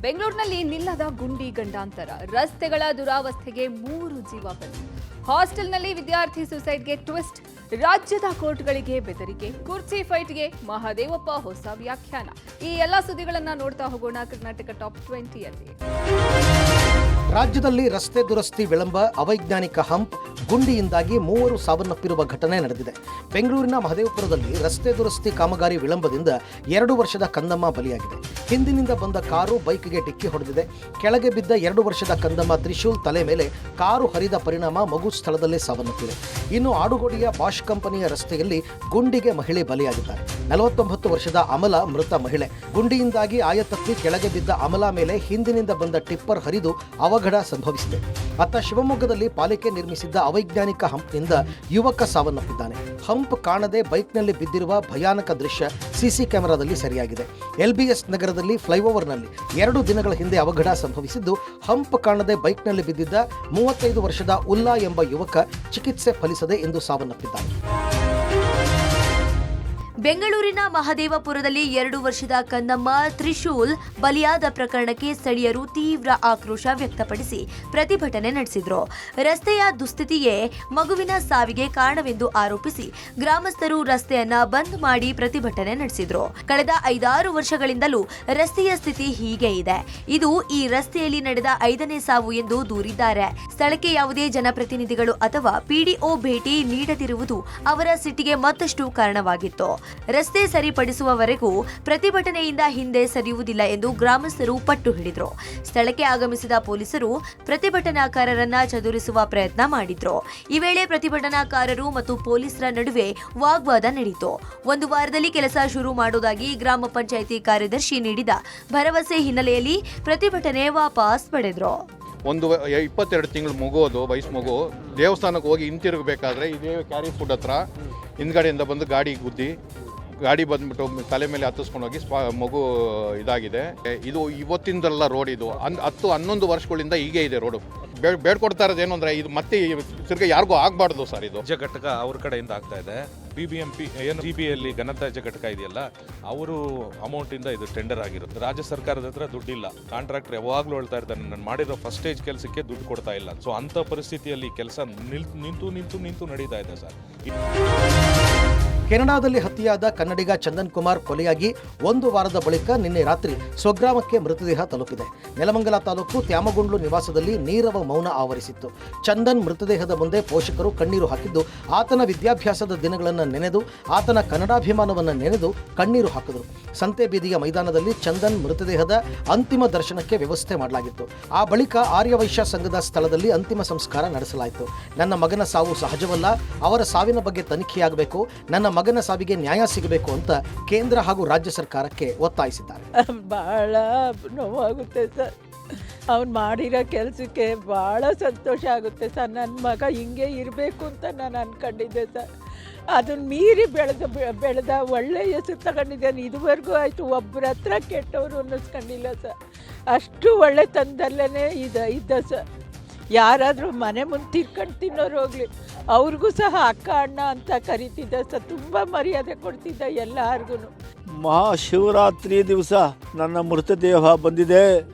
ಬೆಂಗಳೂರಿನಲ್ಲಿ ನಿಲ್ಲದ ಗುಂಡಿ ಗಂಡಾಂತರ, ರಸ್ತೆಗಳ ದುರಾವಸ್ಥೆಗೆ 3 ಜೀವ ಬಲಿ. ಹಾಸ್ಟೆಲ್ನಲ್ಲಿ ವಿದ್ಯಾರ್ಥಿ ಸುಸೈಡ್ಗೆ ಟ್ವಿಸ್ಟ್, ರಾಜ್ಯದ ಕೋರ್ಟ್ಗಳಿಗೆ ಬೆದರಿಕೆ, ಕುರ್ಚಿ ಫೈಟ್ಗೆ ಮಹದೇವಪ್ಪ ಹೊಸ ವ್ಯಾಖ್ಯಾನ. ಈ ಎಲ್ಲ ಸುದ್ದಿಗಳನ್ನ ನೋಡ್ತಾ ಹೋಗೋಣ ಕರ್ನಾಟಕ ಟಾಪ್ 20ಯಲ್ಲಿ. ರಾಜ್ಯದಲ್ಲಿ ರಸ್ತೆ ದುರಸ್ತಿ ವಿಳಂಬ, ಅವೈಜ್ಞಾನಿಕ ಹಂಪ್, ಗುಂಡಿಯಿಂದಾಗಿ 3 ಸಾವನ್ನಪ್ಪಿರುವ ಘಟನೆ ನಡೆದಿದೆ. ಬೆಂಗಳೂರಿನ ಮಹದೇವಪುರದಲ್ಲಿ ರಸ್ತೆ ದುರಸ್ತಿ ಕಾಮಗಾರಿ ವಿಳಂಬದಿಂದ 2 ವರ್ಷದ ಕಂದಮ್ಮ ಬಲಿಯಾಗಿದೆ. ಹಿಂದಿನಿಂದ ಬಂದ ಕಾರು ಬೈಕ್ಗೆ ಡಿಕ್ಕಿ ಹೊಡೆದಿದೆ. ಕೆಳಗೆ ಬಿದ್ದ 2 ವರ್ಷದ ಕಂದಮ್ಮ ತ್ರಿಶೂಲ್ ತಲೆ ಮೇಲೆ ಕಾರು ಹರಿದ ಪರಿಣಾಮ ಮಗು ಸ್ಥಳದಲ್ಲೇ ಸಾವನ್ನಪ್ಪಿದೆ. ಇನ್ನು ಆಡುಗೋಡಿಯ ಬಾಷ್ ಕಂಪನಿಯ ರಸ್ತೆಯಲ್ಲಿ ಗುಂಡಿಗೆ ಮಹಿಳೆ ಬಲಿಯಾಗಿದ್ದಾರೆ. 49 ವರ್ಷದ ಅಮಲ ಮೃತ ಮಹಿಳೆ. ಗುಂಡಿಯಿಂದಾಗಿ ಆಯತಪ್ಪಿ ಕೆಳಗೆ ಬಿದ್ದ ಅಮಲ ಮೇಲೆ ಹಿಂದಿನಿಂದ ಬಂದ ಟಿಪ್ಪರ್ ಹರಿದು ಅವಘಡ ಸಂಭವಿಸಿದೆ. ಅತ್ತ ಶಿವಮೊಗ್ಗದಲ್ಲಿ ಪಾಲಿಕೆ ನಿರ್ಮಿಸಿದ್ದ ಅವೈಜ್ಞಾನಿಕ ಹಂಪ್ನಿಂದ ಯುವಕ ಸಾವನ್ನಪ್ಪಿದ್ದಾನೆ. ಹಂಪ್ ಕಾಣದೆ ಬೈಕ್ನಲ್ಲಿ ಬಿದ್ದಿರುವ ಭಯಾನಕ ದೃಶ್ಯ ಸಿಸಿ ಕ್ಯಾಮೆರಾದಲ್ಲಿ ಸೆರೆಯಾಗಿದೆ. ಎಲ್ಬಿಎಸ್ ನಗರದಲ್ಲಿ ಫ್ಲೈಓವರ್ನಲ್ಲಿ 2 ದಿನಗಳ ಹಿಂದೆ ಅವಘಡ ಸಂಭವಿಸಿದ್ದು, ಹಂಪ್ ಕಾಣದೆ ಬೈಕ್ನಲ್ಲಿ ಬಿದ್ದಿದ್ದ 35 ವರ್ಷದ ಉಲ್ಲಾ ಎಂಬ ಯುವಕ ಚಿಕಿತ್ಸೆ ಫಲಿಸದೆ ಇಂದು ಸಾವನ್ನಪ್ಪಿದ್ದಾನೆ. ಬೆಂಗಳೂರಿನ ಮಹದೇವಪುರದಲ್ಲಿ 2 ವರ್ಷದ ಕಂದಮ್ಮ ತ್ರಿಶೂಲ್ ಬಲಿಯಾದ ಪ್ರಕರಣಕ್ಕೆ ಸ್ಥಳೀಯರು ತೀವ್ರ ಆಕ್ರೋಶ ವ್ಯಕ್ತಪಡಿಸಿ ಪ್ರತಿಭಟನೆ ನಡೆಸಿದ್ರು. ರಸ್ತೆಯ ದುಸ್ಥಿತಿಯೇ ಮಗುವಿನ ಸಾವಿಗೆ ಕಾರಣವೆಂದು ಆರೋಪಿಸಿ ಗ್ರಾಮಸ್ಥರು ರಸ್ತೆಯನ್ನ ಬಂದ್ ಮಾಡಿ ಪ್ರತಿಭಟನೆ ನಡೆಸಿದ್ರು. ಕಳೆದ 5-6 ವರ್ಷಗಳಿಂದಲೂ ರಸ್ತೆಯ ಸ್ಥಿತಿ ಹೀಗೆ ಇದೆ. ಇದು ಈ ರಸ್ತೆಯಲ್ಲಿ ನಡೆದ 5ನೇ ಸಾವು ಎಂದು ದೂರಿದ್ದಾರೆ. ಸ್ಥಳಕ್ಕೆ ಯಾವುದೇ ಜನಪ್ರತಿನಿಧಿಗಳು ಅಥವಾ ಪಿಡಿಒ ಭೇಟಿ ನೀಡದಿರುವುದು ಅವರ ಸಿಟ್ಟಿಗೆ ಮತ್ತಷ್ಟು ಕಾರಣವಾಗಿತ್ತು. ರಸ್ತೆ ಸರಿಪಡಿಸುವವರೆಗೂ ಪ್ರತಿಭಟನೆಯಿಂದ ಹಿಂದೆ ಸರಿಯುವುದಿಲ್ಲ ಎಂದು ಗ್ರಾಮಸ್ಥರು ಪಟ್ಟು ಹಿಡಿದ್ರು. ಸ್ಥಳಕ್ಕೆ ಆಗಮಿಸಿದ ಪೊಲೀಸರು ಪ್ರತಿಭಟನಾಕಾರರನ್ನ ಚದುರಿಸುವ ಪ್ರಯತ್ನ ಮಾಡಿದ್ರು. ಈ ವೇಳೆ ಪ್ರತಿಭಟನಾಕಾರರು ಮತ್ತು ಪೊಲೀಸರ ನಡುವೆ ವಾಗ್ವಾದ ನಡೆಯಿತು. 1 ವಾರದಲ್ಲಿ ಕೆಲಸ ಶುರು ಮಾಡುವುದಾಗಿ ಗ್ರಾಮ ಪಂಚಾಯಿತಿ ಕಾರ್ಯದರ್ಶಿ ನೀಡಿದ ಭರವಸೆ ಹಿನ್ನೆಲೆಯಲ್ಲಿ ಪ್ರತಿಭಟನೆ ವಾಪಸ್ ಪಡೆದ್ರು. 22 ತಿಂಗಳು ಮಗು, ವಯಸ್ಸು ಮಗು ದೇವಸ್ಥಾನಕ್ಕೆ ಹೋಗಿ ಹಿಂತಿರುಗಬೇಕಾದ್ರೆ ಇದೇ ಕ್ಯಾರಿ ಫುಡ್ ಹತ್ರ ಹಿಂದ್ಗಡೆಯಿಂದ ಬಂದು ಗಾಡಿ ಬಂದ್ಬಿಟ್ಟು ತಲೆ ಮೇಲೆ ಹತ್ತಿಸ್ಕೊಂಡು ಹೋಗಿ ಮಗು ಇದಾಗಿದೆ. ಇದು ಇವತ್ತಿಂದಲ್ಲ ರೋಡ್, ಇದು 10-11 ವರ್ಷಗಳಿಂದ ಹೀಗೆ ಇದೆ ರೋಡು. ಬೇಡ್ಕೊಡ್ತಾ ಇರೋದೇನು ಅಂದರೆ ಇದು ಮತ್ತೆ ತಿರ್ಗಿ ಯಾರಿಗೂ ಆಗಬಾರ್ದು ಸರ್. ಇದು ತ್ಯಾಜ್ಯ ಘಟಕ ಅವ್ರ ಕಡೆಯಿಂದ ಆಗ್ತಾ ಇದೆ. BBMP ಏನು GBಯಲ್ಲಿ ಘನತ್ಯಾಜ್ಯ ಘಟಕ ಇದೆಯಲ್ಲ, ಅವರು ಅಮೌಂಟಿಂದ ಇದು ಟೆಂಡರ್ ಆಗಿರುತ್ತೆ. ರಾಜ್ಯ ಸರ್ಕಾರದ ಹತ್ರ ದುಡ್ಡಿಲ್ಲ. ಕಾಂಟ್ರಾಕ್ಟರ್ ಯಾವಾಗಲೂ ಹೇಳ್ತಾ ಇರ್ತಾನೆ, ನಾನು ಮಾಡಿರೋ ಫಸ್ಟ್ ಸ್ಟೇಜ್ ಕೆಲಸಕ್ಕೆ ದುಡ್ಡು ಕೊಡ್ತಾ ಇಲ್ಲ. ಸೊ ಅಂಥ ಪರಿಸ್ಥಿತಿಯಲ್ಲಿ ಕೆಲಸ ನಿಂತು ನಡೀತಾ ಇದೆ ಸರ್. ಕೆನಡಾದಲ್ಲಿ ಹತ್ಯೆಯಾದ ಕನ್ನಡಿಗ ಚಂದನ್ ಕುಮಾರ್ ಕೊಲೆಯಾಗಿ 1 ವಾರದ ಬಳಿಕ ನಿನ್ನೆ ರಾತ್ರಿ ಸ್ವಗ್ರಾಮಕ್ಕೆ ಮೃತದೇಹ ತಲುಪಿದೆ. ನೆಲಮಂಗಲ ತಾಲೂಕು ತ್ಯಾಮಗುಂಡ್ಲು ನಿವಾಸದಲ್ಲಿ ನೀರವ ಮೌನ ಆವರಿಸಿತ್ತು. ಚಂದನ್ ಮೃತದೇಹದ ಮುಂದೆ ಪೋಷಕರು ಕಣ್ಣೀರು ಹಾಕಿದ್ದು, ಆತನ ವಿದ್ಯಾಭ್ಯಾಸದ ದಿನಗಳನ್ನು ನೆನೆದು, ಆತನ ಕನ್ನಡಾಭಿಮಾನವನ್ನು ನೆನೆದು ಕಣ್ಣೀರು ಹಾಕಿದರು. ಸಂತೆ ಬೀದಿಯ ಮೈದಾನದಲ್ಲಿ ಚಂದನ್ ಮೃತದೇಹದ ಅಂತಿಮ ದರ್ಶನಕ್ಕೆ ವ್ಯವಸ್ಥೆ ಮಾಡಲಾಗಿತ್ತು. ಆ ಬಳಿಕ ಆರ್ಯವೈಶ್ಯ ಸಂಘದ ಸ್ಥಳದಲ್ಲಿ ಅಂತಿಮ ಸಂಸ್ಕಾರ ನಡೆಸಲಾಯಿತು. ನನ್ನ ಮಗನ ಸಾವು ಸಹಜವಲ್ಲ, ಅವರ ಸಾವಿನ ಬಗ್ಗೆ ತನಿಖೆಯಾಗಬೇಕು, ನನ್ನ ಮಗನ ಸಾವಿಗೆ ನ್ಯಾಯ ಸಿಗಬೇಕು ಅಂತ ಕೇಂದ್ರ ಹಾಗೂ ರಾಜ್ಯ ಸರ್ಕಾರಕ್ಕೆ ಒತ್ತಾಯಿಸಿದ್ದಾರೆ. ಬಹಳ ನೋವಾಗುತ್ತೆ ಸರ್. ಅವ್ನು ಮಾಡಿರೋ ಕೆಲಸಕ್ಕೆ ಭಾಳ ಸಂತೋಷ ಆಗುತ್ತೆ ಸರ್. ನನ್ನ ಮಗ ಹಿಂಗೆ ಇರಬೇಕು ಅಂತ ನಾನು ಅಂದ್ಕೊಂಡಿದ್ದೆ ಸರ್. ಅದನ್ನು ಮೀರಿ ಬೆಳೆದ ಒಳ್ಳೆಯ ಹೆಸರು ತಗೊಂಡಿದ್ದಾನೆ. ಇದುವರೆಗೂ ಆಯಿತು, ಒಬ್ಬರ ಹತ್ರ ಕೆಟ್ಟವರು ಅನ್ನಿಸ್ಕೊಂಡಿಲ್ಲ ಸರ್. ಅಷ್ಟು ಒಳ್ಳೆ ತಂದಲ್ಲೇ ಇದ್ದ ಸರ್. ಯಾರಾದರೂ ಮನೆ ಮುಂದೆ ತಿರ್ಕೊಂಡು ತಿನ್ನೋರು ಹೋಗಲಿ, ಅವ್ರಿಗೂ ಸಹ ಅಕ್ಕ ಅಣ್ಣ ಅಂತ ಕರಿತಿದ್ದ ಸರ್. ತುಂಬ ಮರ್ಯಾದೆ ಕೊಡ್ತಿದ್ದ ಎಲ್ಲರಿಗೂ. ಮಹಾಶಿವರಾತ್ರಿ ದಿವಸ ನನ್ನ ಮೃತದೇಹ ಬಂದಿದೆ.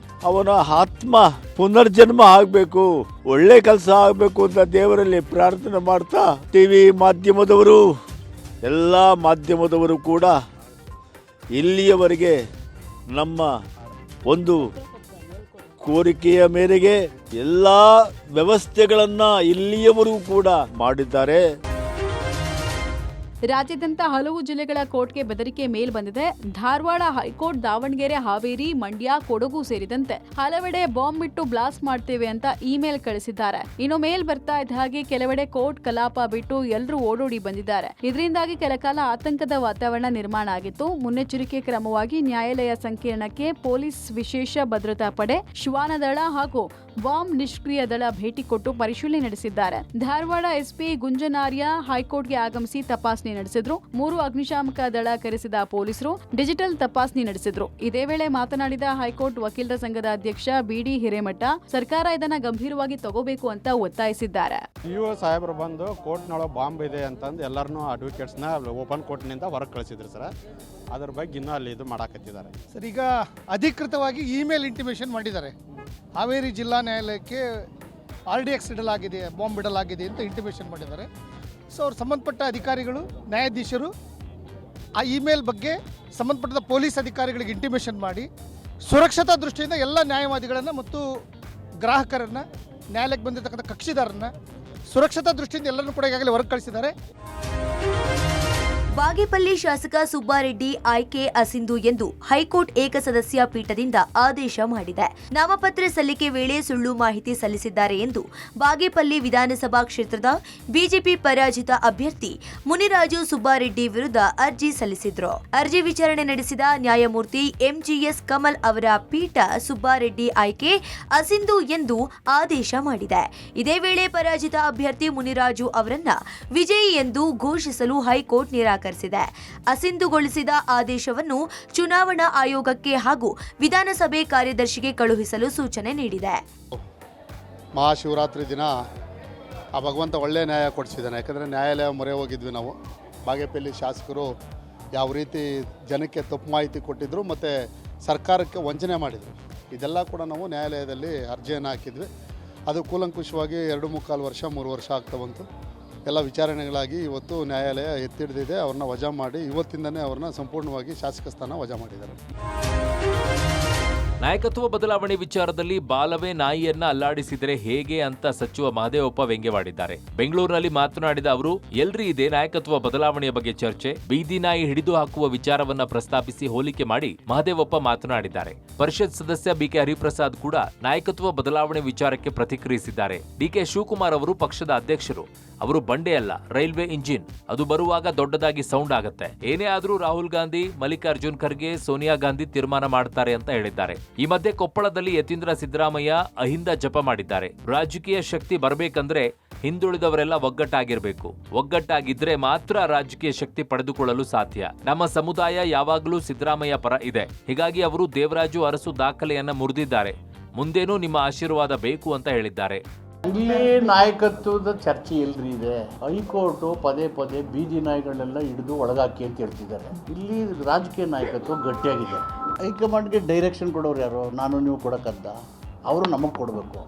ಅವನ ಆತ್ಮ ಪುನರ್ಜನ್ಮ ಆಗಬೇಕು, ಒಳ್ಳೆ ಕೆಲಸ ಆಗಬೇಕು ಅಂತ ದೇವರಲ್ಲಿ ಪ್ರಾರ್ಥನೆ ಮಾಡ್ತಾ, ಟಿವಿ ಮಾಧ್ಯಮದವರು, ಎಲ್ಲ ಮಾಧ್ಯಮದವರು ಕೂಡ ಇಲ್ಲಿಯವರೆಗೆ ನಮ್ಮ ಒಂದು ಕೋರಿಕೆಯ ಮೇರೆಗೆ ಎಲ್ಲ ವ್ಯವಸ್ಥೆಗಳನ್ನು ಇಲ್ಲಿಯವರೆಗೂ ಕೂಡ ಮಾಡಿದ್ದಾರೆ. ರಾಜ್ಯಾದ್ಯಂತ ಹಲವು ಜಿಲ್ಲೆಗಳ ಕೋರ್ಟ್ಗೆ ಬೆದರಿಕೆ ಮೇಲ್ ಬಂದಿದೆ. ಧಾರವಾಡ ಹೈಕೋರ್ಟ್, ದಾವಣಗೆರೆ, ಹಾವೇರಿ, ಮಂಡ್ಯ, ಕೊಡಗು ಸೇರಿದಂತೆ ಹಲವೆಡೆ ಬಾಂಬ್ ಇಟ್ಟು ಬ್ಲಾಸ್ಟ್ ಮಾಡ್ತೇವೆ ಅಂತ ಇಮೇಲ್ ಕಳಿಸಿದ್ದಾರೆ. ಇನ್ನು ಮೇಲ್ ಬರ್ತಾ ಇದ್ದ ಹಾಗೆ ಕೆಲವೆಡೆ ಕೋರ್ಟ್ ಕಲಾಪ ಬಿಟ್ಟು ಎಲ್ಲರೂ ಓಡೋಡಿ ಬಂದಿದ್ದಾರೆ. ಇದರಿಂದಾಗಿ ಕೆಲಕಾಲ ಆತಂಕದ ವಾತಾವರಣ ನಿರ್ಮಾಣ ಆಗಿತ್ತು. ಮುನ್ನೆಚ್ಚರಿಕೆ ಕ್ರಮವಾಗಿ ನ್ಯಾಯಾಲಯ ಸಂಕೀರ್ಣಕ್ಕೆ ಪೊಲೀಸ್ ವಿಶೇಷ ಭದ್ರತಾ ಪಡೆ, ಶ್ವಾನದಳ ಹಾಗೂ ಬಾಂಬ್ ನಿಷ್ಕ್ರಿಯ ದಳ ಭೇಟಿ ಕೊಟ್ಟು ಪರಿಶೀಲನೆ ನಡೆಸಿದ್ದಾರೆ. ಧಾರವಾಡ ಎಸ್ಪಿ ಗುಂಜನಾರ್ಯ ಹೈಕೋರ್ಟ್ಗೆ ಆಗಮಿಸಿ ತಪಾಸಣೆ ತಪಾಸಣೆ ನಡೆಸಿದ್ರು. 3 ಅಗ್ನಿಶಾಮಕ ದಳ ಕರೆಸಿದ ಪೊಲೀಸರು ಡಿಜಿಟಲ್ ತಪಾಸಣೆ ನಡೆಸಿದ್ರು. ಇದೇ ವೇಳೆ ಮಾತನಾಡಿದ ಹೈಕೋರ್ಟ್ ವಕೀಲರ ಸಂಘದ ಅಧ್ಯಕ್ಷ ಬಿಡಿ ಹಿರೇಮಠ, ಸರ್ಕಾರ ಇದನ್ನ ಗಂಭೀರವಾಗಿ ತಗೋಬೇಕು ಅಂತ ಒತ್ತಾಯಿಸಿದ್ದಾರೆ. ಸಾಹೇಬರು ಬಂದು ಕೋರ್ಟ್ನೊಳಗೆ ಬಾಂಬ್ ಇದೆ ಅಂತಂದು ಎಲ್ಲರನ್ನೂ ಅಡ್ವೊಕೇಟ್ಸ್ನ ಓಪನ್ ಕೋರ್ಟ್ನಿಂದ ಹೊರಗೆ ಕಳಿಸಿದ್ರು ಸರ್. ಅದ್ರ ಬಗ್ಗೆ ಇನ್ನೂ ಅಲ್ಲಿ ಇದು ಮಾಡಾಕತ್ತಿದ್ದಾರೆ ಸರ್. ಈಗ ಅಧಿಕೃತವಾಗಿ ಇಮೇಲ್ ಇಂಟಿಮೇಷನ್ ಮಾಡಿದ್ದಾರೆ. ಹಾವೇರಿ ಜಿಲ್ಲಾ ನ್ಯಾಯಾಲಯಕ್ಕೆ RDX ಇಡಲಾಗಿದೆ, ಬಾಂಬ್ ಇಡಲಾಗಿದೆ ಅಂತ ಇಂಟಿಮೇಷನ್ ಮಾಡಿದ್ದಾರೆ. ಸೊ ಅವ್ರು ಸಂಬಂಧಪಟ್ಟ ಅಧಿಕಾರಿಗಳು, ನ್ಯಾಯಾಧೀಶರು ಆ ಇಮೇಲ್ ಬಗ್ಗೆ ಸಂಬಂಧಪಟ್ಟ ಪೊಲೀಸ್ ಅಧಿಕಾರಿಗಳಿಗೆ ಇಂಟಿಮೇಷನ್ ಮಾಡಿ ಸುರಕ್ಷತಾ ದೃಷ್ಟಿಯಿಂದ ಎಲ್ಲ ನ್ಯಾಯವಾದಿಗಳನ್ನು ಮತ್ತು ಗ್ರಾಹಕರನ್ನು, ನ್ಯಾಯಾಲಯಕ್ಕೆ ಬಂದಿರತಕ್ಕಂಥ ಕಕ್ಷಿದಾರರನ್ನು ಸುರಕ್ಷತಾ ದೃಷ್ಟಿಯಿಂದ ಎಲ್ಲರನ್ನೂ ಕೂಡ ಈಗಾಗಲೇ ಹೊರಗೆ ಕಳಿಸಿದ್ದಾರೆ. ಬಾಗೇಪಲ್ಲಿ ಶಾಸಕ ಸುಬ್ಬಾರೆಡ್ಡಿ ಆಯ್ಕೆ ಅಸಿಂಧು ಎಂದು ಹೈಕೋರ್ಟ್ ಏಕಸದಸ್ಯ ಪೀಠದಿಂದ ಆದೇಶ ಮಾಡಿದೆ. ನಾಮಪತ್ರ ಸಲ್ಲಿಕೆ ವೇಳೆ ಸುಳ್ಳು ಮಾಹಿತಿ ಸಲ್ಲಿಸಿದ್ದಾರೆ ಎಂದು ಬಾಗೇಪಲ್ಲಿ ವಿಧಾನಸಭಾ ಕ್ಷೇತ್ರದ ಬಿಜೆಪಿ ಪರಾಜಿತ ಅಭ್ಯರ್ಥಿ ಮುನಿರಾಜು ಸುಬ್ಬಾರೆಡ್ಡಿ ವಿರುದ್ಧ ಅರ್ಜಿ ಸಲ್ಲಿಸಿದ್ರು. ಅರ್ಜಿ ವಿಚಾರಣೆ ನಡೆಸಿದ ನ್ಯಾಯಮೂರ್ತಿ MGS ಕಮಲ್ ಅವರ ಪೀಠ ಸುಬ್ಬಾರೆಡ್ಡಿ ಆಯ್ಕೆ ಅಸಿಂಧು ಎಂದು ಆದೇಶ ಮಾಡಿದೆ. ಇದೇ ವೇಳೆ ಪರಾಜಿತ ಅಭ್ಯರ್ಥಿ ಮುನಿರಾಜು ಅವರನ್ನ ವಿಜಯಿ ಎಂದು ಘೋಷಿಸಲು ಹೈಕೋರ್ಟ್ ನಿರಾಕರಿಸಿದೆ. ಅಸಿಂಧುಗೊಳಿಸಿದ ಆದೇಶವನ್ನು ಚುನಾವಣಾ ಆಯೋಗಕ್ಕೆ ಹಾಗೂ ವಿಧಾನಸಭೆ ಕಾರ್ಯದರ್ಶಿಗೆ ಕಳುಹಿಸಲು ಸೂಚನೆ ನೀಡಿದೆ. ಮಹಾಶಿವರಾತ್ರಿ ದಿನ ಆ ಭಗವಂತ ಒಳ್ಳೆ ನ್ಯಾಯ ಕೊಡಿಸಿದ್ದಾನೆ. ಯಾಕಂದರೆ ನ್ಯಾಯಾಲಯ ಮೊರೆ ಹೋಗಿದ್ವಿ ನಾವು. ಬಾಗೇಪಲ್ಲಿ ಶಾಸಕರು ಯಾವ ರೀತಿ ಜನಕ್ಕೆ ತಪ್ಪು ಮಾಹಿತಿ ಕೊಟ್ಟಿದ್ದರು ಮತ್ತು ಸರ್ಕಾರಕ್ಕೆ ವಂಚನೆ ಮಾಡಿದರು, ಇದೆಲ್ಲ ಕೂಡ ನಾವು ನ್ಯಾಯಾಲಯದಲ್ಲಿ ಅರ್ಜಿಯನ್ನು ಹಾಕಿದ್ವಿ. ಅದು ಕೂಲಂಕುಷವಾಗಿ 2.25 ವರ್ಷ 3 ವರ್ಷ ಆಗ್ತಾ ಬಂತು. ಎಲ್ಲ ವಿಚಾರಣೆಗಳಾಗಿ ಇವತ್ತು ನ್ಯಾಯಾಲಯ ಎತ್ತಿಡಿದಿದೆ. ಅವ್ರನ್ನ ವಜಾ ಮಾಡಿ ಇವತ್ತಿಂದನೇ ಅವ್ರನ್ನ ಸಂಪೂರ್ಣವಾಗಿ ಶಾಸಕ ಸ್ಥಾನ ವಜಾ ಮಾಡಿದ್ದಾರೆ. ನಾಯಕತ್ವ ಬದಲಾವಣೆ ವಿಚಾರದಲ್ಲಿ ಬಾಲವೇ ನಾಯಿಯನ್ನ ಅಲ್ಲಾಡಿಸಿದರೆ ಹೇಗೆ ಅಂತ ಸಚಿವ ಮಹದೇವಪ್ಪ ವ್ಯಂಗ್ಯವಾಡಿದ್ದಾರೆ. ಬೆಂಗಳೂರಿನಲ್ಲಿ ಮಾತನಾಡಿದ ಅವರು, ಎಲ್ರಿ ಇದೆ ನಾಯಕತ್ವ ಬದಲಾವಣೆಯ ಬಗ್ಗೆ ಚರ್ಚೆ, ಬೀದಿ ನಾಯಿ ಹಿಡಿದು ಹಾಕುವ ವಿಚಾರವನ್ನ ಪ್ರಸ್ತಾಪಿಸಿ ಹೋಲಿಕೆ ಮಾಡಿ ಮಹದೇವಪ್ಪ ಮಾತನಾಡಿದ್ದಾರೆ. ಪರಿಷತ್ ಸದಸ್ಯ ಬಿಕೆ ಹರಿಪ್ರಸಾದ್ ಕೂಡ ನಾಯಕತ್ವ ಬದಲಾವಣೆ ವಿಚಾರಕ್ಕೆ ಪ್ರತಿಕ್ರಿಯಿಸಿದ್ದಾರೆ. ಡಿಕೆ ಶಿವಕುಮಾರ್ ಅವರು ಪಕ್ಷದ ಅಧ್ಯಕ್ಷರು, ಅವರು ಬಂಡೆ ಅಲ್ಲ, ರೈಲ್ವೆ ಇಂಜಿನ್. ಅದು ಬರುವಾಗ ದೊಡ್ಡದಾಗಿ ಸೌಂಡ್ ಆಗುತ್ತೆ. ಏನೇ ಆದ್ರೂ ರಾಹುಲ್ ಗಾಂಧಿ, ಮಲ್ಲಿಕಾರ್ಜುನ್ ಖರ್ಗೆ, ಸೋನಿಯಾ ಗಾಂಧಿ ತೀರ್ಮಾನ ಮಾಡ್ತಾರೆ ಅಂತ ಹೇಳಿದ್ದಾರೆ. ಈ ಮಧ್ಯೆ ಕೊಪ್ಪಳದಲ್ಲಿ ಯತೀಂದ್ರ ಸಿದ್ದರಾಮಯ್ಯ ಅಹಿಂದ ಜಪ ಮಾಡಿದ್ದಾರೆ. ರಾಜಕೀಯ ಶಕ್ತಿ ಬರಬೇಕಂದ್ರೆ ಹಿಂದುಳಿದವರೆಲ್ಲ ಒಗ್ಗಟ್ಟಾಗಿರ್ಬೇಕು. ಒಗ್ಗಟ್ಟಾಗಿದ್ರೆ ಮಾತ್ರ ರಾಜಕೀಯ ಶಕ್ತಿ ಪಡೆದುಕೊಳ್ಳಲು ಸಾಧ್ಯ. ನಮ್ಮ ಸಮುದಾಯ ಯಾವಾಗಲೂ ಸಿದ್ದರಾಮಯ್ಯ ಪರ ಇದೆ. ಹೀಗಾಗಿ ಅವರು ದೇವರಾಜು ಅರಸು ದಾಖಲೆಯನ್ನ ಮುರಿದಿದ್ದಾರೆ. ಮುಂದೇನೂ ನಿಮ್ಮ ಆಶೀರ್ವಾದ ಬೇಕು ಅಂತ ಹೇಳಿದ್ದಾರೆ. ಇಲ್ಲಿ ನಾಯಕತ್ವದ ಚರ್ಚೆ ಎಲ್ರಿ ಇದೆ. ಹೈಕೋರ್ಟು ಪದೇ ಪದೇ ಬೀದಿ ನಾಯಿಗಳನ್ನೆಲ್ಲ ಹಿಡಿದು ಒಳಗಾಕಿ ಅಂತ ಹೇಳ್ತಿದ್ದಾರೆ. ಇಲ್ಲಿ ರಾಜಕೀಯ ನಾಯಕತ್ವ ಗಟ್ಟಿಯಾಗಿದೆ. ಹೈಕಮಾಂಡ್ಗೆ ಡೈರೆಕ್ಷನ್ ಕೊಡೋರು ಯಾರು? ನಾನು ನೀವು ಕೊಡೋಕ್ಕದ್ದ? ಅವರು ನಮಗೆ ಕೊಡಬೇಕು.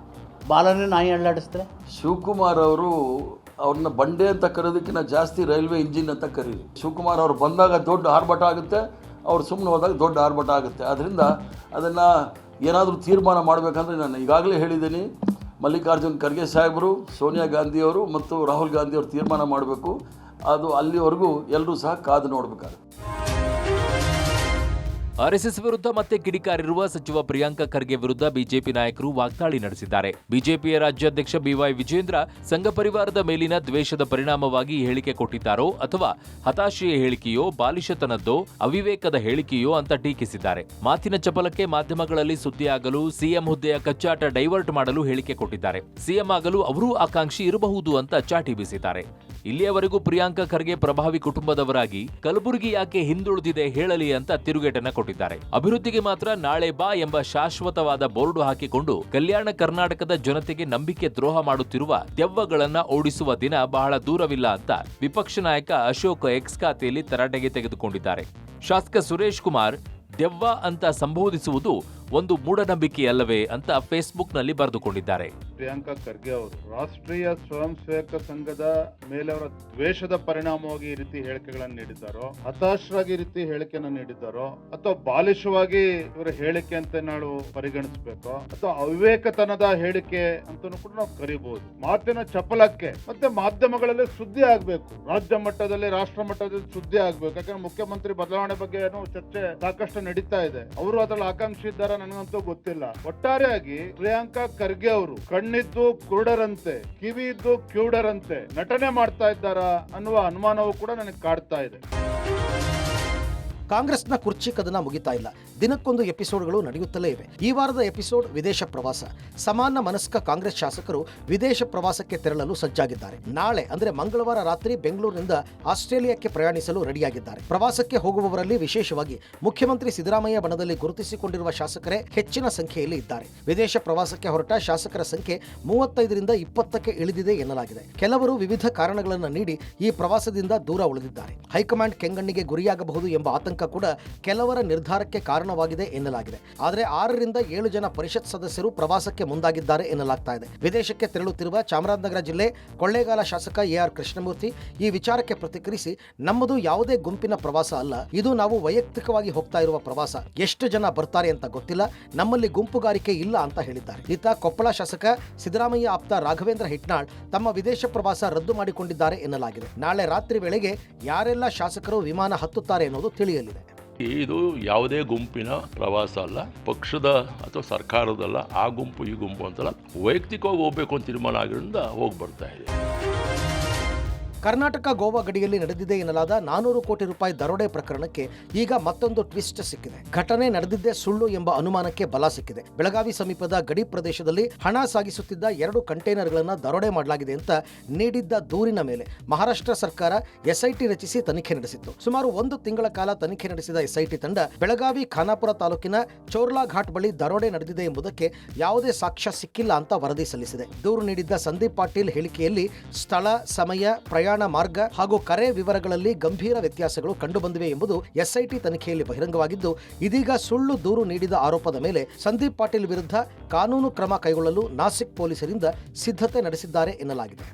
ಬಾಲನೇ ನಾಯಿ ಅಳ್ಳಾಡಿಸ್ತಾರೆ. ಶಿವಕುಮಾರ್ ಅವರು ಅವ್ರನ್ನ ಬಂಡೆ ಅಂತ ಕರೆಯೋದಕ್ಕಿಂತ ಜಾಸ್ತಿ ರೈಲ್ವೆ ಇಂಜಿನ್ ಅಂತ ಕರೀರಿ. ಶಿವಕುಮಾರ್ ಅವರು ಬಂದಾಗ ದೊಡ್ಡ ಆರ್ಭಟ ಆಗುತ್ತೆ, ಅವ್ರು ಸುಮ್ಮನೆ ಹೋದಾಗ ದೊಡ್ಡ ಆರ್ಭಟ ಆಗುತ್ತೆ. ಅದರಿಂದ ಅದನ್ನು ಏನಾದರೂ ತೀರ್ಮಾನ ಮಾಡಬೇಕಂದ್ರೆ ನಾನು ಈಗಾಗಲೇ ಹೇಳಿದ್ದೀನಿ, ಮಲ್ಲಿಕಾರ್ಜುನ್ ಖರ್ಗೆ ಸಾಹೇಬರು, ಸೋನಿಯಾ ಗಾಂಧಿಯವರು ಮತ್ತು ರಾಹುಲ್ ಗಾಂಧಿಯವರು ತೀರ್ಮಾನ ಮಾಡಬೇಕು. ಅದು ಅಲ್ಲಿವರೆಗೂ ಎಲ್ಲರೂ ಸಹ ಕಾದು ನೋಡಬೇಕಾಗುತ್ತೆ. ಆರ್ಎಸ್ಎಸ್ ವಿರುದ್ಧ ಮತ್ತೆ ಕಿಡಿಕಾರಿರುವ ಸಚಿವ ಪ್ರಿಯಾಂಕ ಖರ್ಗೆ ವಿರುದ್ಧ ಬಿಜೆಪಿ ನಾಯಕರು ವಾಗ್ದಾಳಿ ನಡೆಸಿದ್ದಾರೆ. ಬಿಜೆಪಿಯ ರಾಜ್ಯಾಧ್ಯಕ್ಷ ಬಿವೈ ವಿಜೇಂದ್ರ ಸಂಘ ಪರಿವಾರದ ಮೇಲಿನ ದ್ವೇಷದ ಪರಿಣಾಮವಾಗಿ ಹೇಳಿಕೆ ಕೊಟ್ಟಿದ್ದಾರೋ ಅಥವಾ ಹತಾಶೆಯ ಹೇಳಿಕೆಯೋ, ಬಾಲಿಶತನದ್ದೋ, ಅವಿವೇಕದ ಹೇಳಿಕೆಯೋ ಅಂತ ಟೀಕಿಸಿದ್ದಾರೆ. ಮಾತಿನ ಚಪಲಕ್ಕೆ ಮಾಧ್ಯಮಗಳಲ್ಲಿ ಸುದ್ದಿಯಾಗಲು, ಸಿಎಂ ಹುದ್ದೆಯ ಕಚ್ಚಾಟ ಡೈವರ್ಟ್ ಮಾಡಲು ಹೇಳಿಕೆ ಕೊಟ್ಟಿದ್ದಾರೆ. ಸಿಎಂ ಆಗಲು ಅವರೂ ಆಕಾಂಕ್ಷಿ ಇರಬಹುದು ಅಂತ ಚಾಟಿ ಬೀಸಿದ್ದಾರೆ. ಇಲ್ಲಿಯವರೆಗೂ ಪ್ರಿಯಾಂಕ ಖರ್ಗೆ ಪ್ರಭಾವಿ ಕುಟುಂಬದವರಾಗಿ ಕಲಬುರಗಿ ಯಾಕೆ ಹಿಂದುಳಿದಿದೆ ಹೇಳಲಿ ಅಂತ ತಿರುಗೇಟನ್ನ ಕೊಟ್ಟಿದ್ದಾರೆ. ಅಭಿವೃದ್ಧಿಗೆ ಮಾತ್ರ ನಾಳೆ ಬಾ ಎಂಬ ಶಾಶ್ವತವಾದ ಬೋರ್ಡು ಹಾಕಿಕೊಂಡು ಕಲ್ಯಾಣ ಕರ್ನಾಟಕದ ಜನತೆಗೆ ನಂಬಿಕೆ ದ್ರೋಹ ಮಾಡುತ್ತಿರುವ ದೆವ್ವಗಳನ್ನ ಓಡಿಸುವ ದಿನ ಬಹಳ ದೂರವಿಲ್ಲ ಅಂತ ವಿಪಕ್ಷ ನಾಯಕ ಅಶೋಕ್ ಎಕ್ಸ್ ಖಾತೆಯಲ್ಲಿ ತರಾಟೆಗೆ ತೆಗೆದುಕೊಂಡಿದ್ದಾರೆ. ಶಾಸಕ ಸುರೇಶ್ ಕುಮಾರ್ ದೆವ್ವ ಅಂತ ಸಂಬೋಧಿಸುವುದು ಒಂದು ಮೂಢನಂಬಿಕೆಯಲ್ಲವೇ ಅಂತ ಫೇಸ್ಬುಕ್ನಲ್ಲಿ ಬರೆದುಕೊಂಡಿದ್ದಾರೆ. ಪ್ರಿಯಾಂಕ ಖರ್ಗೆ ಅವರು ರಾಷ್ಟ್ರೀಯ ಸ್ವಯಂ ಸೇವಕ ಸಂಘದ ಮೇಲೆ ಅವರ ದ್ವೇಷದ ಪರಿಣಾಮವಾಗಿ ಈ ರೀತಿ ಹೇಳಿಕೆಗಳನ್ನು ನೀಡಿದ್ದಾರೋ, ಹತಾಶರಾಗಿ ಈ ರೀತಿ ಹೇಳಿಕೆಯನ್ನು ನೀಡಿದ್ದಾರೋ, ಅಥವಾ ಬಾಲಿಶವಾಗಿ ಇವರ ಹೇಳಿಕೆ ಅಂತ ನಾವು ಪರಿಗಣಿಸಬೇಕು, ಅಥವಾ ಅವಿವೇಕತನದ ಹೇಳಿಕೆ ಅಂತನೂ ಕೂಡ ನಾವು ಕರಿಬಹುದು. ಮಾತಿನ ಚಪಲಕ್ಕೆ ಮತ್ತೆ ಮಾಧ್ಯಮಗಳಲ್ಲಿ ಸುದ್ದಿ ಆಗ್ಬೇಕು, ರಾಜ್ಯ ಮಟ್ಟದಲ್ಲಿ ರಾಷ್ಟ್ರ ಮಟ್ಟದಲ್ಲಿ ಸುದ್ದಿ ಆಗ್ಬೇಕು. ಯಾಕಂದ್ರೆ ಮುಖ್ಯಮಂತ್ರಿ ಬದಲಾವಣೆ ಬಗ್ಗೆ ಏನೋ ಚರ್ಚೆ ಸಾಕಷ್ಟು ನಡೀತಾ ಇದೆ. ಅವರು ಅದರಲ್ಲಿ ಆಕಾಂಕ್ಷಿ ಇದ್ದಾರೆ ನನಗಂತೂ ಗೊತ್ತಿಲ್ಲ. ಒಟ್ಟಾರೆಯಾಗಿ ಪ್ರಿಯಾಂಕ ಖರ್ಗೆ ಅವರು ಕಣ್ಣಿದ್ದು ಕುರುಡರಂತೆ, ಕಿವಿ ಇದ್ದು ಕಿವುಡರಂತೆ ನಟನೆ ಮಾಡ್ತಾ ಇದ್ದಾರಾ ಅನ್ನುವ ಅನುಮಾನವೂ ಕೂಡ ನನಗೆ ಕಾಡ್ತಾ ಇದೆ. ಕಾಂಗ್ರೆಸ್ನ ಕುರ್ಚಿ ಕದನ ಮುಗಿತಾ ಇಲ್ಲ. ದಿನಕ್ಕೊಂದು ಎಪಿಸೋಡ್ಗಳು ನಡೆಯುತ್ತಲೇ ಇವೆ. ಈ ವಾರದ ಎಪಿಸೋಡ್ ವಿದೇಶ ಪ್ರವಾಸ. ಸಮಾನ ಮನಸ್ಕ ಕಾಂಗ್ರೆಸ್ ಶಾಸಕರು ವಿದೇಶ ಪ್ರವಾಸಕ್ಕೆ ತೆರಳಲು ಸಜ್ಜಾಗಿದ್ದಾರೆ. ನಾಳೆ ಅಂದ್ರೆ ಮಂಗಳವಾರ ರಾತ್ರಿ ಬೆಂಗಳೂರಿನಿಂದ ಆಸ್ಟ್ರೇಲಿಯಾಕ್ಕೆ ಪ್ರಯಾಣಿಸಲು ರೆಡಿಯಾಗಿದ್ದಾರೆ. ಪ್ರವಾಸಕ್ಕೆ ಹೋಗುವವರಲ್ಲಿ ವಿಶೇಷವಾಗಿ ಮುಖ್ಯಮಂತ್ರಿ ಸಿದ್ದರಾಮಯ್ಯ ಬಣದಲ್ಲಿ ಗುರುತಿಸಿಕೊಂಡಿರುವ ಶಾಸಕರೇ ಹೆಚ್ಚಿನ ಸಂಖ್ಯೆಯಲ್ಲಿ ಇದ್ದಾರೆ. ವಿದೇಶ ಪ್ರವಾಸಕ್ಕೆ ಹೊರಟ ಶಾಸಕರ ಸಂಖ್ಯೆ 35ರಿಂದ 20ಕ್ಕೆ ಇಳಿದಿದೆ ಎನ್ನಲಾಗಿದೆ. ಕೆಲವರು ವಿವಿಧ ಕಾರಣಗಳನ್ನು ನೀಡಿ ಈ ಪ್ರವಾಸದಿಂದ ದೂರ ಉಳಿದಿದ್ದಾರೆ. ಹೈಕಮಾಂಡ್ ಕೆಂಗಣ್ಣಿಗೆ ಗುರಿಯಾಗಬಹುದು ಎಂಬ ಆತಂಕ ಕೂಡ ಕೆಲವರ ನಿರ್ಧಾರಕ್ಕೆ ಕಾರಣವಾಗಿದೆ ಎನ್ನಲಾಗಿದೆ. ಆದರೆ 6ರಿಂದ 7 ಜನ ಪರಿಷತ್ ಸದಸ್ಯರು ಪ್ರವಾಸಕ್ಕೆ ಮುಂದಾಗಿದ್ದಾರೆ ಎನ್ನಲಾಗ್ತಾ ಇದೆ. ವಿದೇಶಕ್ಕೆ ತೆರಳುತ್ತಿರುವ ಚಾಮರಾಜನಗರ ಜಿಲ್ಲೆ ಕೊಳ್ಳೇಗಾಲ ಶಾಸಕ AR ಕೃಷ್ಣಮೂರ್ತಿ ಈ ವಿಚಾರಕ್ಕೆ ಪ್ರತಿಕ್ರಿಯಿಸಿ, ನಮ್ಮದು ಯಾವುದೇ ಗುಂಪಿನ ಪ್ರವಾಸ ಅಲ್ಲ, ಇದು ನಾವು ವೈಯಕ್ತಿಕವಾಗಿ ಹೋಗ್ತಾ ಇರುವ ಪ್ರವಾಸ. ಎಷ್ಟು ಜನ ಬರ್ತಾರೆ ಅಂತ ಗೊತ್ತಿಲ್ಲ, ನಮ್ಮಲ್ಲಿ ಗುಂಪುಗಾರಿಕೆ ಇಲ್ಲ ಅಂತ ಹೇಳಿದ್ದಾರೆ. ಇತ್ತ ಕೊಪ್ಪಳ ಶಾಸಕ ಸಿದ್ದರಾಮಯ್ಯ ಆಪ್ತ ರಾಘವೇಂದ್ರ ಹಿಟ್ನಾಳ್ ತಮ್ಮ ವಿದೇಶ ಪ್ರವಾಸ ರದ್ದು ಮಾಡಿಕೊಂಡಿದ್ದಾರೆ ಎನ್ನಲಾಗಿದೆ. ನಾಳೆ ರಾತ್ರಿ ವೇಳೆಗೆ ಯಾರೆಲ್ಲ ಶಾಸಕರು ವಿಮಾನ ಹತ್ತುತ್ತಾರೆ ಎನ್ನುವುದು ತಿಳಿಯಲಿದೆ. ಇದು ಯಾವುದೇ ಗುಂಪಿನ ಪ್ರವಾಸ ಅಲ್ಲ, ಪಕ್ಷದ ಅಥವಾ ಸರ್ಕಾರದಲ್ಲ, ಆ ಗುಂಪು ಈ ಗುಂಪು ಅಂತಲ್ಲ, ವೈಯಕ್ತಿಕವಾಗಿ ಹೋಗ್ಬೇಕು ಅಂತ ತೀರ್ಮಾನ ಆಗಿರೋದ್ರಿಂದ ಹೋಗಿ ಬರ್ತಾ ಇದೆ. ಕರ್ನಾಟಕ ಗೋವಾ ಗಡಿಯಲ್ಲಿ ನಡೆದಿದೆ ಎನ್ನಲಾದ 400 ಕೋಟಿ ರೂಪಾಯಿ ದರೋಡೆ ಪ್ರಕರಣಕ್ಕೆ ಈಗ ಮತ್ತೊಂದು ಟ್ವಿಸ್ಟ್ ಸಿಕ್ಕಿದೆ. ಘಟನೆ ನಡೆದಿದ್ದೇ ಸುಳ್ಳು ಎಂಬ ಅನುಮಾನಕ್ಕೆ ಬಲ ಸಿಕ್ಕಿದೆ. ಬೆಳಗಾವಿ ಸಮೀಪದ ಗಡಿ ಪ್ರದೇಶದಲ್ಲಿ ಹಣ ಸಾಗಿಸುತ್ತಿದ್ದ 2 ಕಂಟೈನರ್ಗಳನ್ನು ದರೋಡೆ ಮಾಡಲಾಗಿದೆ ಅಂತ ನೀಡಿದ್ದ ದೂರಿನ ಮೇಲೆ ಮಹಾರಾಷ್ಟ್ರ ಸರ್ಕಾರ SIT ರಚಿಸಿ ತನಿಖೆ ನಡೆಸಿತ್ತು. ಸುಮಾರು 1 ತಿಂಗಳ ಕಾಲ ತನಿಖೆ ನಡೆಸಿದ SIT ತಂಡ ಬೆಳಗಾವಿ ಖಾನಾಪುರ ತಾಲೂಕಿನ ಚೋರ್ಲಾ ಘಾಟ್ ಬಳಿ ದರೋಡೆ ನಡೆದಿದೆ ಎಂಬುದಕ್ಕೆ ಯಾವುದೇ ಸಾಕ್ಷ್ಯ ಸಿಕ್ಕಿಲ್ಲ ಅಂತ ವರದಿ ಸಲ್ಲಿಸಿದೆ. ದೂರು ನೀಡಿದ್ದ ಸಂದೀಪ್ ಪಾಟೀಲ್ ಹೇಳಿಕೆಯಲ್ಲಿ ಸ್ಥಳ, ಸಮಯ, ಪ್ರಯಾಣ ಮಾರ್ಗ ಹಾಗೂ ಕರೆ ವಿವರಗಳಲ್ಲಿ ಗಂಭೀರ ವ್ಯತ್ಯಾಸಗಳು ಕಂಡುಬಂದಿವೆ ಎಂಬುದು SIT ತನಿಖೆಯಲ್ಲಿ ಬಹಿರಂಗವಾಗಿದ್ದು, ಇದೀಗ ಸುಳ್ಳು ದೂರು ನೀಡಿದ ಆರೋಪದ ಮೇಲೆ ಸಂದೀಪ್ ಪಾಟೀಲ್ ವಿರುದ್ಧ ಕಾನೂನು ಕ್ರಮ ಕೈಗೊಳ್ಳಲು ನಾಸಿಕ್ ಪೊಲೀಸರಿಂದ ಸಿದ್ಧತೆ ನಡೆಸಿದ್ದಾರೆ ಎನ್ನಲಾಗಿದೆ.